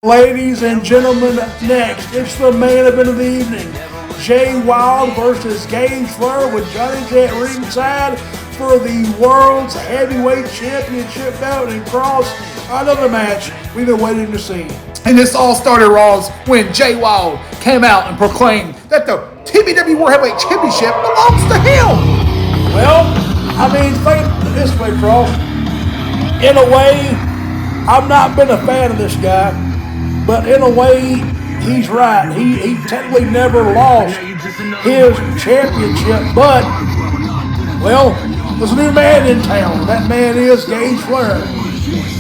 Ladies and gentlemen, next, it's the main event of the evening. Jay Wylde versus Gage Flair with Johnny J at ringside for the World's Heavyweight Championship belt and cross. Another match we've been waiting to see. And this all started, Rawls, when Jay Wylde came out and proclaimed that the TBW World Heavyweight Championship belongs to him. Well, think this way, Cross. In a way, I've not been a fan of this guy. But in a way, he's right. He technically never lost his championship. But, well, there's a new man in town. That man is Gage Flair.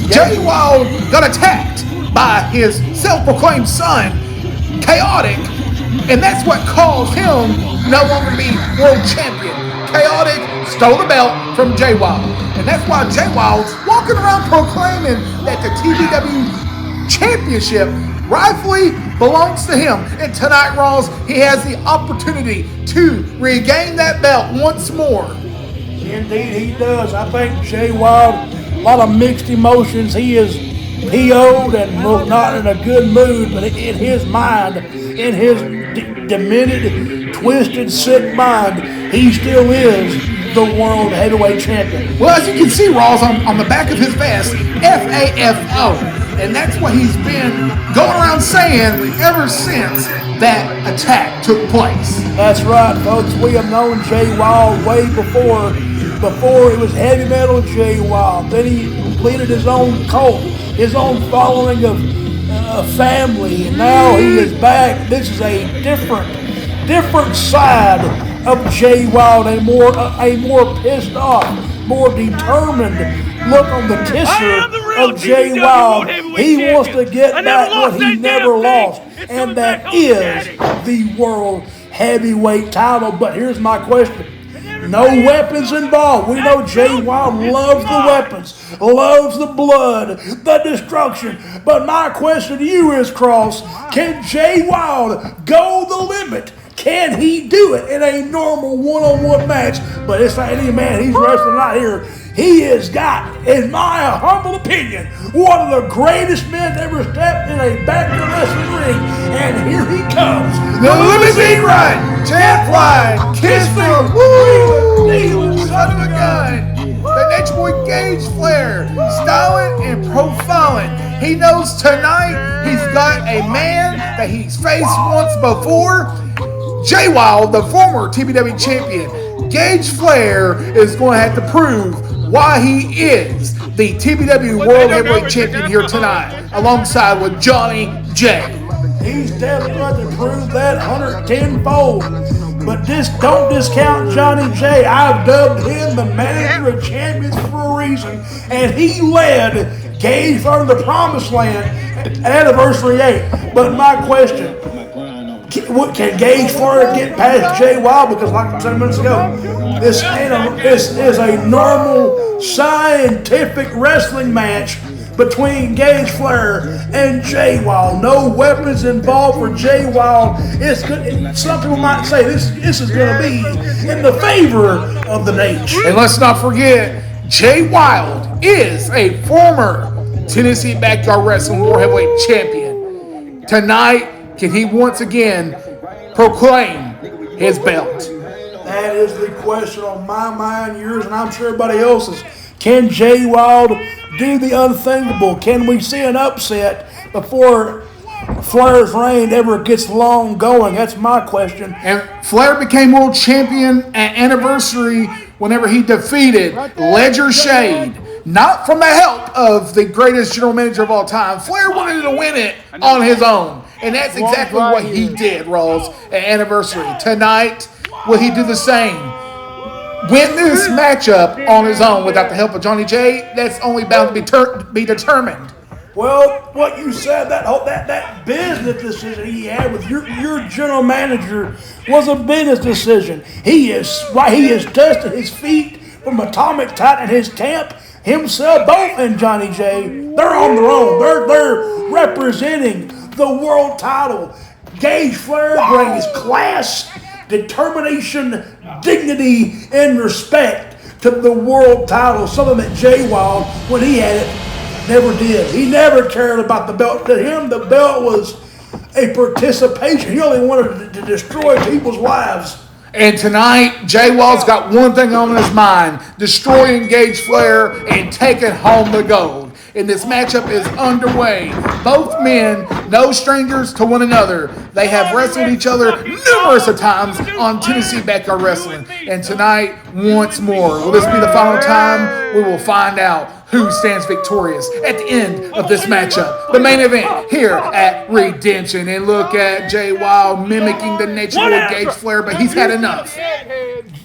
Jay Wylde got attacked by his self-proclaimed son, Chaotic. And that's what caused him no longer to be world champion. Chaotic stole the belt from Jay Wylde. And that's why Jay Wylde's walking around proclaiming that the TBW Championship rightfully belongs to him. And tonight, Rawls, he has the opportunity to regain that belt once more. Indeed, he does. I think Jay Wylde, a lot of mixed emotions. He is PO'd and not in a good mood, but in his mind, in his demented, twisted, sick mind, he still is the World Heavyweight Champion. Well, as you can see, Rawls, on the back of his vest, FAFO. And that's what he's been going around saying ever since that attack took place. That's right, folks. We have known Jay Wylde way before it was heavy metal Jay Wylde. Then he leaded his own cult, his own following of family, and now he is back. This is a different side of Jay Wylde, a more pissed off, more determined look on the kisser of Jay Wylde. He wants to get back what he never lost, and that is the World Heavyweight title. But here's my question. No weapons involved. We know Jay Wylde loves the weapons, loves the blood, the destruction. But my question to you is, Cross, can Jay Wylde go the limit? Can he do it in a normal one-on-one match? But it's not any man. He's wrestling right here. He has got, in my humble opinion, one of the greatest men to ever step in a backyard wrestling ring. And here he comes. The limousine ride, jet fly, kiss me, woo, son of a gun. The Nature Boy Gage Flair, styling and profiling. He knows tonight he's got a man that he's faced once before. Jay Wylde, the former TBW champion. Gage Flair is going to have to prove why he is the TBW World Heavyweight Champion here tonight, alongside with Johnny J. He's definitely going to prove that 110-fold. But don't discount Johnny J. I've dubbed him the manager of champions for a reason, and he led Gage Flair to the promised land at Anniversary 8. But my question, can Gage Flair get past Jay Wylde? Because like I said minutes ago, this is a normal scientific wrestling match between Gage Flair and Jay Wylde. No weapons involved for Jay Wylde. It's good. Some people might say this is going to be in the favor of the Nate. And let's not forget, Jay Wylde is a former Tennessee Backyard Wrestling World Heavyweight Champion. Tonight, can he once again proclaim his belt? That is the question on my mind, yours, and I'm sure everybody else's. Can Jay Wylde do the unthinkable? Can we see an upset before Flair's reign ever gets long going? That's my question. And Flair became world champion at Anniversary whenever he defeated Ledger Shade. Not from the help of the greatest general manager of all time. Flair wanted to win it on his own. And that's exactly what he did, Rawls, at Anniversary. Tonight, will he do the same? Win this matchup on his own without the help of Johnny J? That's only bound to be determined. Well, what you said, that business decision he had with your general manager was a business decision. He has dusted his feet from Atomic Titan and his camp. Himself, both and Johnny J, they're on their own. They're representing the world title. Gage Flair brings class, determination, dignity, and respect to the world title. Something that Jay Wylde, when he had it, Never did. He never cared about the belt. To him, the belt was a participation. He only wanted to destroy people's lives. And tonight, Jay Wylde's got one thing on his mind: destroying Gage Flair and taking home the gold. And this matchup is underway. Both men, no strangers to one another. They have wrestled each other numerous of times on Tennessee Backyard Wrestling. And tonight, once more, will this be the final time? We will find out who stands victorious at the end of this matchup. The main event here at Redemption. And look at Jay Wylde mimicking the nature boy Gage Flair, but he's had enough.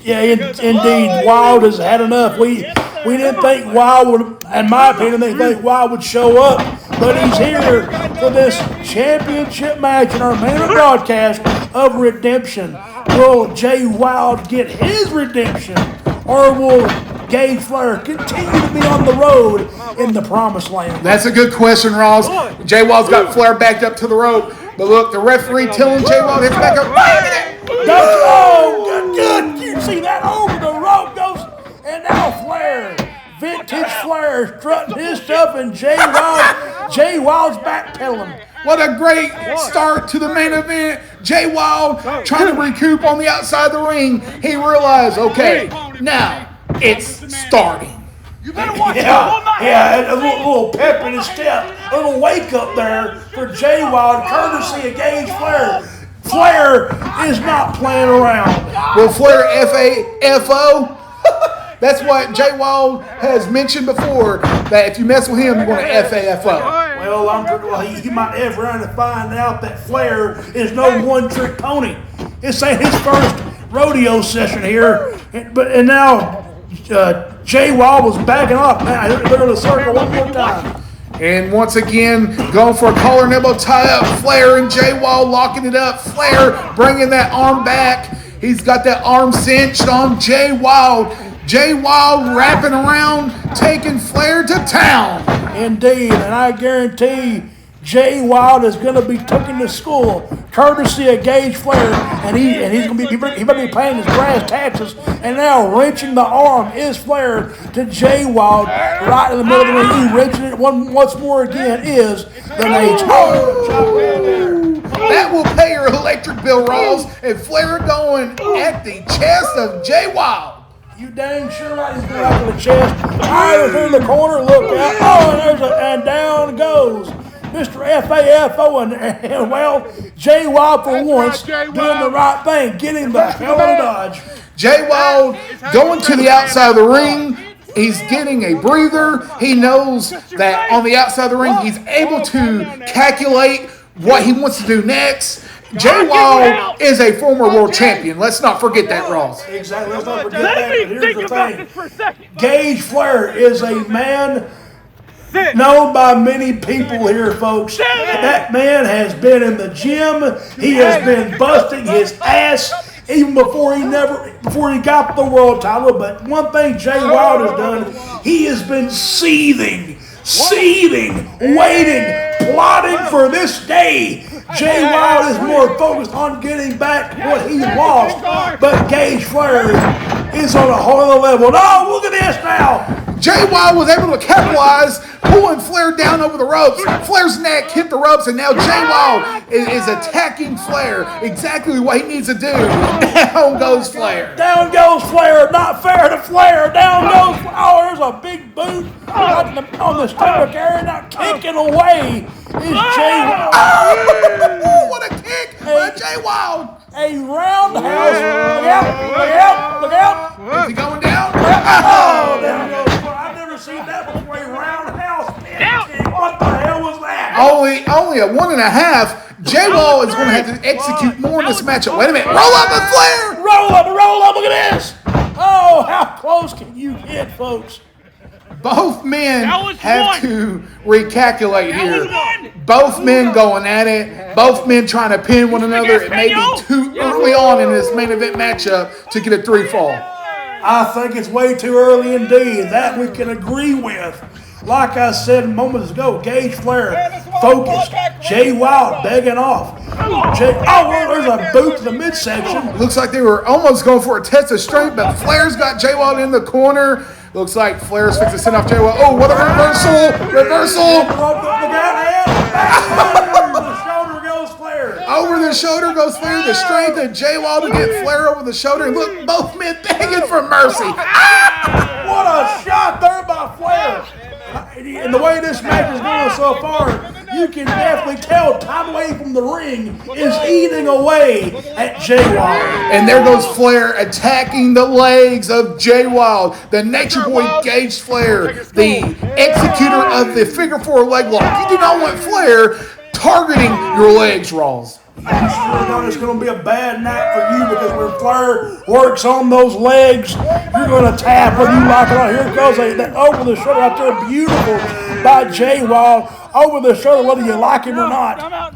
Yeah, indeed, Wylde has had enough. We didn't think Wylde would, in my opinion, they think Wylde would show up, but he's here for this championship match in our main broadcast of Redemption. Will Jay Wylde get his redemption, or will Gage Flair continue to be on the road in the promised land? That's a good question, Ross. Jay Wylde's got Flair backed up to the rope, but look, the referee telling Jay Wylde hits back up. Oh, good. You see that over the rope goes, and now Flair, vintage Flair, strutting his stuff, and Jay Wylde's backpedaling. What a great start to the main event. Jay Wylde trying to recoup on the outside of the ring. He realized, okay, now it's starting. You better watch out. Yeah, a little pep in his step, a little wake up there for Jay Wylde, courtesy of Gage Flair. Flair is not playing around. Will Flair F-A-F-O? That's what Jay Wylde has mentioned before, that if you mess with him, you're going to F-A-F-O. Well, he might F around to find out that Flair is no one-trick pony. This ain't his first rodeo session here. And now Jay Wylde was backing off. Now they're going to circle one more time. And once again, going for a collar and elbow tie-up. Flair and Jay Wylde locking it up. Flair bringing that arm back. He's got that arm cinched on Jay Wylde. Jay Wylde wrapping around, taking Flair to town. Indeed, and I guarantee Jay Wylde is going to be taken to school, courtesy of Gage Flair, and he's going to be better be paying his brass taxes. And now wrenching the arm is Flair to Jay Wylde right in the middle of the ring. He wrenching it once more again is the Nate. That will pay your electric bill, Ross. And Flair going at the chest of Jay Wylde. You dang sure right, he's going out to the chest. Right in the corner, look out. Oh, and down goes Mr. F-A-F-O, and well, Jay Wylde for once doing the right thing, getting the hell out of Dodge. Jay Wylde going to the outside of the ring. He's getting a breather. He knows that on the outside of the ring, he's able to calculate what he wants to do next. Jay Wylde is a former world champion. Let's not forget that, Ross. Exactly. Let's not forget that. But here's the thing. Gage Flair is a man known by many people here, folks. That man has been in the gym. He has been busting his ass even before he got the world title. But one thing Jay Wylde has done, he has been seething, waiting, plotting for this day. Jay Wylde is more focused on getting back what he lost, but Gage Flair is on a whole other level. No, look at this now. Jay Wylde was able to capitalize, pulling Flair down over the ropes. Flair's neck hit the ropes, and now Jay Wylde is attacking Flair. Exactly what he needs to do. Down goes Flair. Down goes Flair. Not fair to Flair. Down goes. Oh, there's a big boot on the stomach area. Now kicking away is Jay Wylde. Oh, what a kick by Jay Wylde. A roundhouse. Look out. Look out. Is he going down? Oh, down goes Flair. I've never seen that before. A roundhouse. What the hell was that? Only a 1.5. Jay Wylde is going to have to execute more in this matchup. Wait a minute. Roll up and Flair. Roll up. Look at this. Oh, how close can you get, folks? Both men have to recalculate here. Both men going at it. Both men trying to pin one another. It may be too early on in this main event matchup to get a 3 fall. I think it's way too early indeed. That we can agree with. Like I said moments ago, Gage Flair focused. Jay Wylde begging off. There's a boot to the midsection. Looks like they were almost going for a test of strength, but Flair's got Jay Wylde in the corner. Looks like Flair's fixing to send off Jay Wylde. Oh, what a reversal! Reversal! The shoulder goes Flair. Over the shoulder goes Flair. The strength of Jay Wylde to get Flair over the shoulder. And look, both men begging for mercy. What a shot there by Flair. And the way this match is going so far, you can definitely tell time away from the ring is eating away at Jay Wylde. And there goes Flair attacking the legs of Jay Wylde, the Nature Boy Gage Flair, the executor of the figure 4 leg lock. You do not want Flair targeting your legs, Rawls. I'm sure not it's going to be a bad night for you because when Flair works on those legs, you're going to tap whether you like it or not. Here goes that over the shoulder out there, beautiful by Jay Wylde. Over the shoulder, whether you like him or not.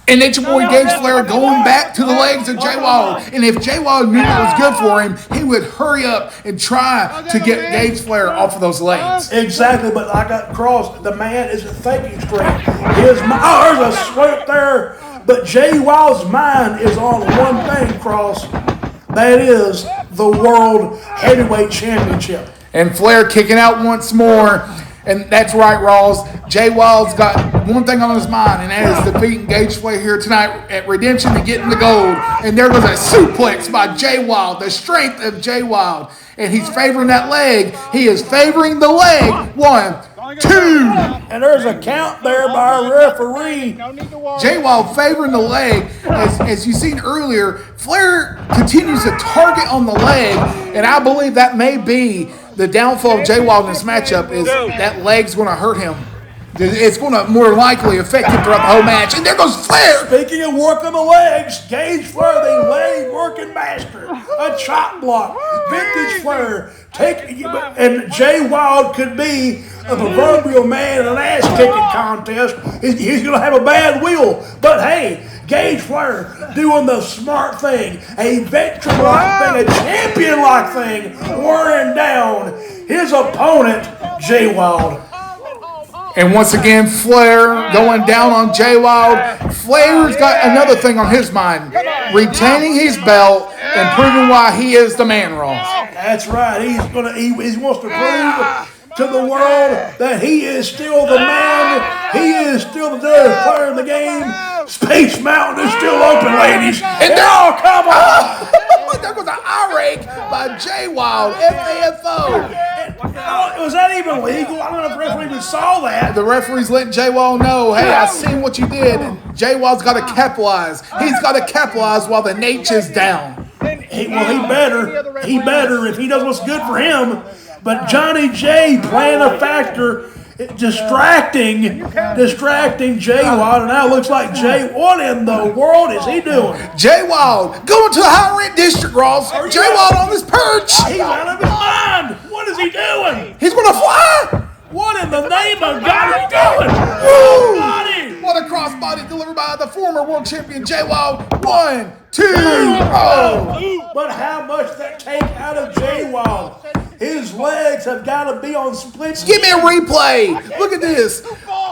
And Nature Boy Gage Flair going back to the legs of Jay Wylde. And if Jay Wylde knew it was good for him, he would hurry up and try to get Gage Flair off of those legs. Exactly, but I got crossed. The man isn't thinking straight. There's a swoop there. But Jay Wylde's mind is on one thing, Cross. That is the World Heavyweight Championship. And Flair kicking out once more. And that's right, Rawls. Jay Wylde's got one thing on his mind, and that is defeating Gage Flair here tonight at Redemption to get in the gold. And there goes a suplex by Jay Wylde, the strength of Jay Wylde. And he's favoring that leg. He is favoring the leg. 1, 2. And there's a count there by our referee. Jay Wylde favoring the leg. As you seen earlier, Flair continues to target on the leg, and I believe that may be the downfall of Jay Wylde in this matchup is that leg's going to hurt him. It's going to more likely affect him throughout the whole match. And there goes Flair. Speaking of working the legs, Gage Flair, the leg working master. A chop block. Vintage Flair. And Jay Wylde could be a proverbial man in an ass-kicking contest. He's going to have a bad wheel. But hey, Gage Flair doing the smart thing, a veteran-like thing, a champion-like thing, wearing down his opponent, Jay Wylde. And once again, Flair going down on Jay Wylde. Flair's got another thing on his mind, retaining his belt and proving why he is the man, Ross. That's right. He wants to prove to the world that he is still the man. He is still the best player in the game. Space Mountain is still open, ladies. And now, come on. There goes an eye rake by Jay Wylde, FAFO. Was that even legal? I don't know if the referee even saw that. The referee's letting Jay Wylde know, hey, I seen what you did. And Jay Wylde's got to capitalize. He's got to capitalize while the Nature's down. He better. He better if he does what's good for him. But Johnny J playing a factor, distracting Jay Wylde, and now it looks like Jay. What in the world is he doing? Jay Wylde going to the high rent district, Ross. Jay Wylde on his perch. He's out of his mind. What is he doing? He's going to fly. What in the name of God is he doing? Woo! What a crossbody delivered by the former world champion Jay Wylde. 1, 2, oh. But how much that take out of Jay Wylde? His legs have got to be on splits. Give me a replay. Look at this.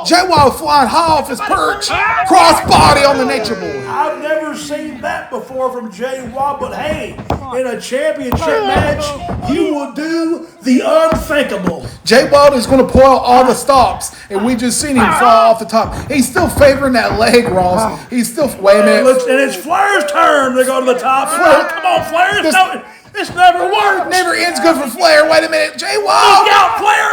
Jay Wylde flying high off his perch. Crossbody on the Nature Boy. I've never seen that before from Jay Wylde, but hey, in a championship match, you will do the unthinkable. Jay Wylde is going to pull out all the stops, and we just seen him fall off the top. He's still favoring that leg, Ross. He's still, wait a minute. And it's Flair's turn to go to the top. Flair, come on, Flair. This never worked. Never ends good for Flair. Wait a minute. Jay Wylde. Look out, Flair.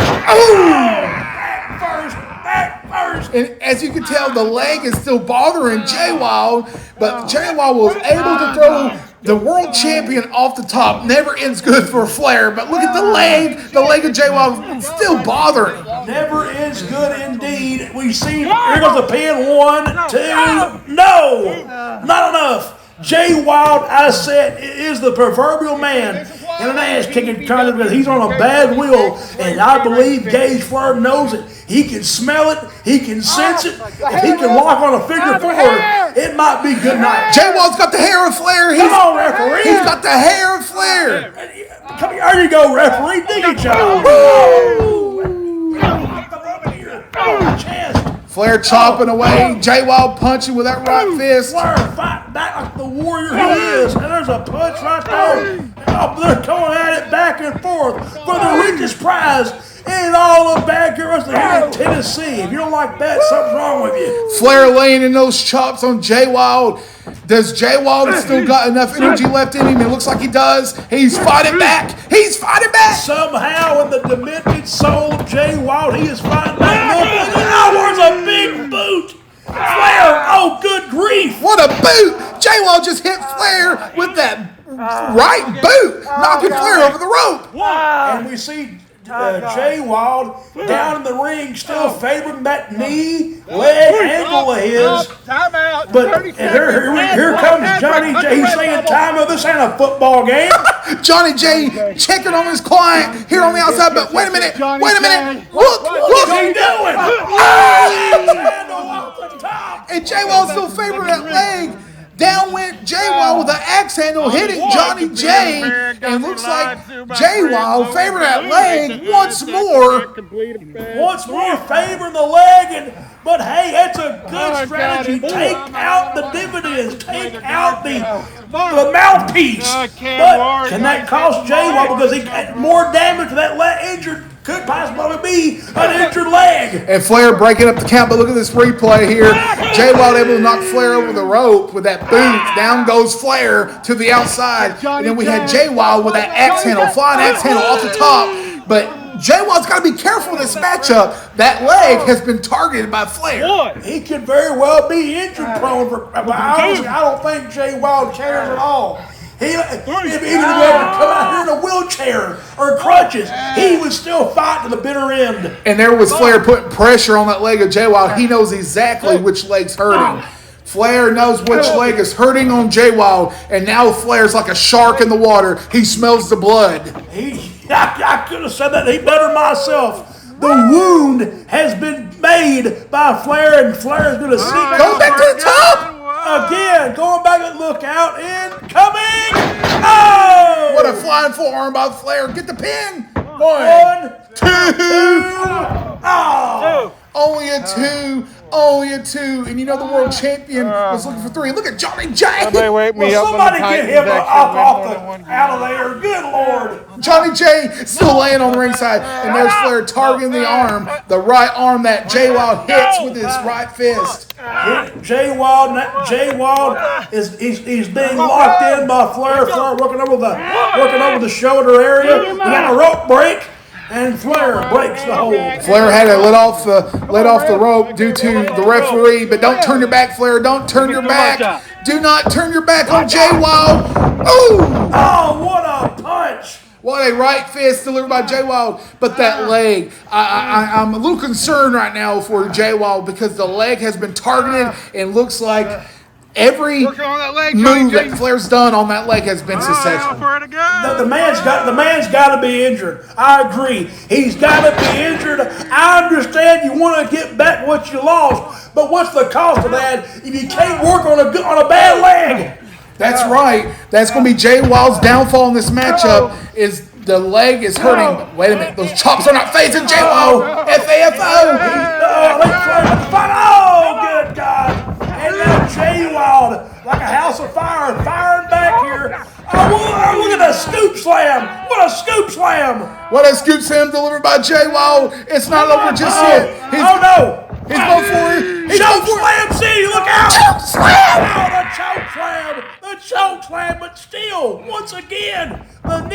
Back first. And as you can tell, the leg is still bothering Jay Wylde, but Jay Wylde was able to throw the world champion off the top. Never ends good for Flair, but look at the leg. The leg of Jay Wylde still bothering. Never ends good indeed. We see, here goes the pin. 1, 2. No, not enough. Jay Wylde, I said, is the proverbial man in an ass-kicking contest because he's on a bad wheel, and I believe Gage Flair knows it. He can smell it. He can sense it. If he can lock on a figure 4, it might be good night. Jay Wylde's got the hair of Flair. Come on, referee. He's got the hair of Flair. Come here. There you go, referee. Dig it, John. Chest. Flair chopping away. Jay Wylde punching with that right fist. Flair fighting back like the warrior he is. And there's a punch right there. they're going at it back and forth for the richest prize in all of backyard wrestling here in Tennessee. If you don't like that, something's wrong with you. Flair laying in those chops on Jay Wylde. Does Jay Wylde still got enough energy left in him? It looks like he does. He's fighting back. He's fighting back. Somehow, in the demented soul of Jay Wylde, he is fighting back. Oh, where's a big boot? Flair, oh, good grief. What a boot. Jay Wylde just hit Flair with that right boot, knocking Flair over the rope. And we see Jay Wylde down in the ring, still favoring that knee, leg, ankle of his. But here comes Johnny J. He's saying, time of this ain't a football game. Johnny J checking on his client here on the outside, but wait a minute. Look. What's he doing? And Jay Wylde still favoring that leg. Down went Jay Wylde with an axe handle hitting Johnny J. And looks like Jay Wylde favoring that leg once more. Once more favoring the leg. But hey, that's a good strategy. Take out the dividends. Take out the mouthpiece. But can that cost Jay Wylde because he got more damage to that leg injured? Could possibly be an injured leg. And Flair breaking up the count, but look at this replay here. Jay Wylde able to knock Flair over the rope with that boot. Down goes Flair to the outside. And then we had Jay Wylde with that axe handle, flying axe handle off the top. But Jay Wylde's got to be careful in this matchup. That leg has been targeted by Flair. He could very well be injury prone. I don't think Jay Wylde cares at all. Even if he had to come out here in a wheelchair or crutches, he was still fighting to the bitter end. And there was Flair putting pressure on that leg of Jay Wylde. He knows exactly which leg's hurting. Flair knows which leg is hurting on Jay Wylde, and now Flair's like a shark in the water. He smells the blood. I could have said that better myself. The wound has been made by Flair, and Flair's going to sneak. Go back to the top. Again, going back and look out, incoming! Oh! What a flying forearm by Flair. Get the pin. One, two. Oh! Only a two. And you know the world champion was looking for three. Look at Johnny J. Somebody get him out of there. Good Lord. Johnny J still laying on the ringside. And there's Flair targeting the arm. The right arm that Jay Wylde hits with his right fist. Jay Wylde is he's being locked in by Flair. Flair working over the shoulder area. We got a rope break. And Flair breaks the hold. Flair had to let off the rope due to the referee, but don't turn your back, Flair. Don't turn your back. Do not turn your back on Jay Wylde. Ooh! Oh, what a punch! What a right fist delivered by Jay Wylde. But that leg, I'm a little concerned right now for Jay Wylde because the leg has been targeted and looks like every move that Flair's done on that leg has been successful. The man's got to be injured. I agree. He's got to be injured. I understand you want to get back what you lost, but what's the cost of that if you can't work on a bad leg? That's right. That's going to be Jay Wylde's downfall in this matchup. Is the leg is hurting. Wait a minute. Those chops are not phasing Jay Wylde. F-A-F-O. Oh, good God. And now Jay Wylde, like a house of fire, firing back here. Oh, look at the scoop slam. What a scoop slam. What a scoop slam delivered by Jay Wylde. It's not over just yet. No. He's going for it. Choke slam, see, look out. Choke slam. Oh, the choke slam, but still, once again, that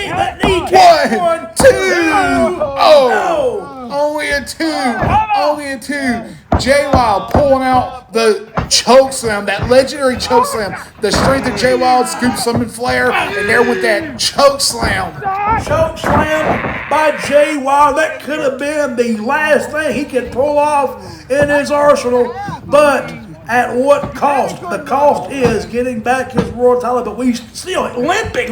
knee kick. One, two. Oh, only a two. Jay Wylde pulling out the choke slam, that legendary choke slam. The strength of Jay Wylde, scoop slam and Flair, and there with that choke slam. Choke slam by Jay Wylde. That could have been the last thing he could pull off in his arsenal, but at what cost? The cost is getting back his world title, but we still limping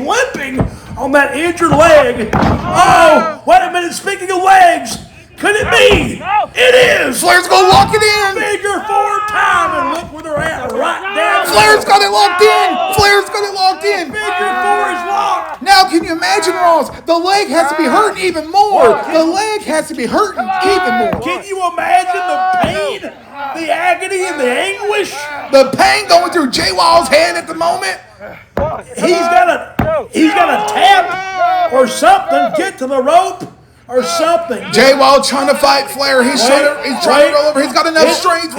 on that injured leg. Oh, wait a minute, speaking of legs, could it be? It is! Flair's gonna lock it in! Figure 4 time, and look where they're at, right down. Flair's got it locked in! Figure 4 is locked. Now, can you imagine, Ross? The leg has to be hurting even more. Can you imagine the pain, the agony, and the anguish? The pain going through Jay Wylde's head at the moment? He's got He's got to tap or something, get to the rope or something. Jay Wylde trying to fight Flair. He's trying to roll over. He's got enough strength.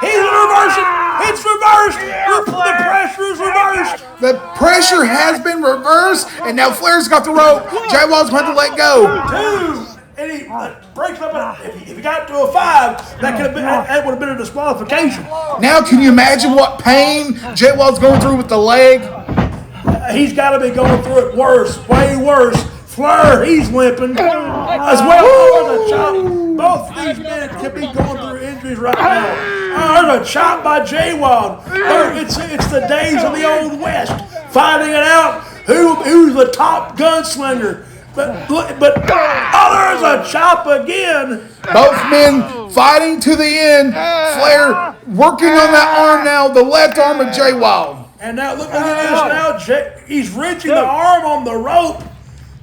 He's reversing. It's reversed. The pressure is reversed. The pressure has been reversed, and now Flair's got the rope. Jay Wylde's going to let go. 2, and he breaks up. If he got to a 5, that would have been a disqualification. Now, can you imagine what pain Jay Wylde's going through with the leg? He's got to be going through it worse, way worse. Flair, he's limping as well as a chop. Both of these men could be going through injuries right now. There's a chop by Jay Wylde. It's the days of the Old West, fighting it out. Who's the top gunslinger? But there's a chop again. Both men fighting to the end. Flair working on that arm now, the left arm of Jay Wylde. And now look at this now. He's wrenching the arm on the rope.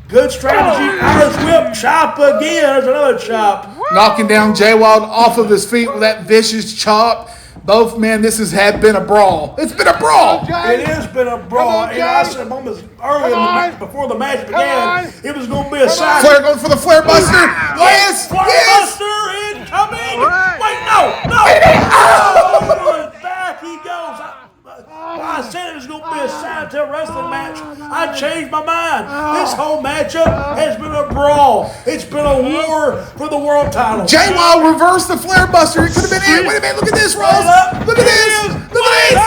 Good strategy. Irish whip, chop again. There's another chop. Knocking down Jay Wylde off of his feet with that vicious chop. Both men, this has been a brawl. It's been a brawl. It has been a brawl. And I said moments earlier before the match began, it was going to be a side. Flair going for the Flair Buster. Yes, Flair yes. Buster incoming. Wait, no. Oh, back he goes. I said it was going to be a side-tail wrestling match. I changed my mind. This whole matchup has been a brawl. It's been a war for the world title. Jay Wylde reversed the Flair Buster. It could have been it. Wait a minute. Look at this, Ross. Look at this. Look at this.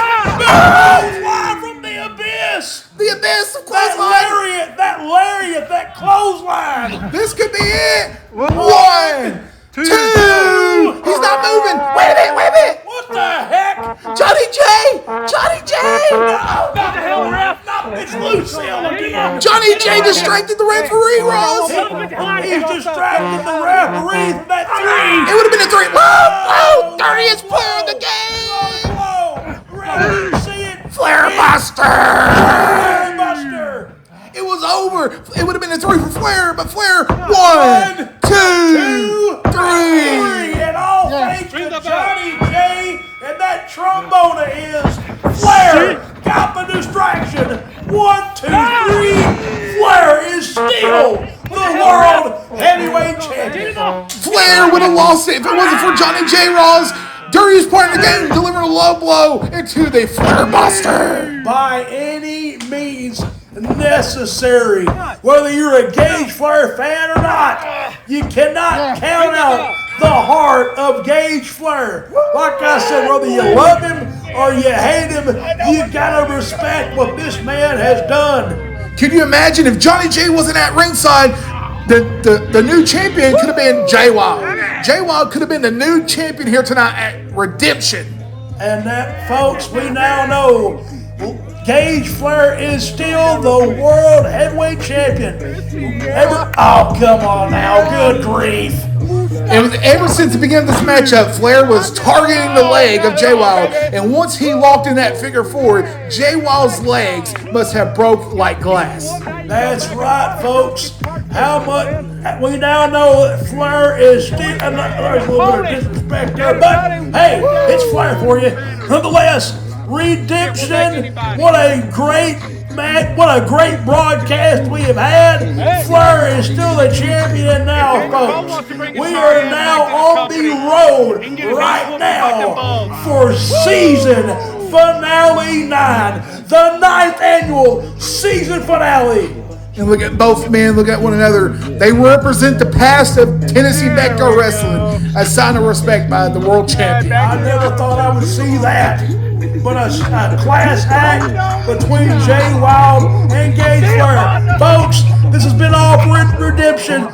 Clothesline from the abyss. The abyss of clothesline. That lariat, that clothesline. This could be it. 1, 2. He's not moving. Wait a minute. What the heck? Johnny J. No, what the hell, ref? No, it's Lucille again. Johnny J distracted the referee, Ross. He's distracted the referee from that 3. It would have been a 3. Whoa, 30th player of the game. Referee, see it? Flair Buster. Flair Buster. It was over. It would have been a 3 for Flair, but Flair 1, 2, 3. And all thanks to Johnny J. And that trombone is Flair got the distraction. 1, 2, 3. Flair is still the world heavyweight champion. Flair would have lost it if it wasn't for Johnny J. Ross. Dirtiest part of the game, delivering a low blow into the Flair Buster. By any means necessary. Whether you're a Gage Flair fan or not, you cannot count out the heart of Gage Flair. Like I said, whether you love him or you hate him, you gotta respect what this man has done. Can you imagine if Johnny J wasn't at ringside? The new champion could have been Jay Wylde. Jay Wylde could have been the new champion here tonight at Redemption. And that, folks, we now know Gage Flair is still the world heavyweight champion. Oh, come on now. Good grief. Ever since the beginning of this matchup, Flair was targeting the leg of Jay Wylde, and once he locked in that figure 4, Jay Wylde's legs must have broke like glass. That's right, folks. How much we now know that Flair is still. There's a little bit of disrespect there, but hey, it's Flair for you. Nonetheless, Redemption. What a great match! What a great broadcast we have had. Flair is still the champion now, folks. We are now on the road right now for season finale 9, the 9th annual season finale. And look at both men, look at one another. They represent the past of Tennessee Backdoor Wrestling, a sign of respect by the world champion. I never thought I would see that. But a class act between Jay Wylde and Gage Flair. Folks, this has been all for Redemption.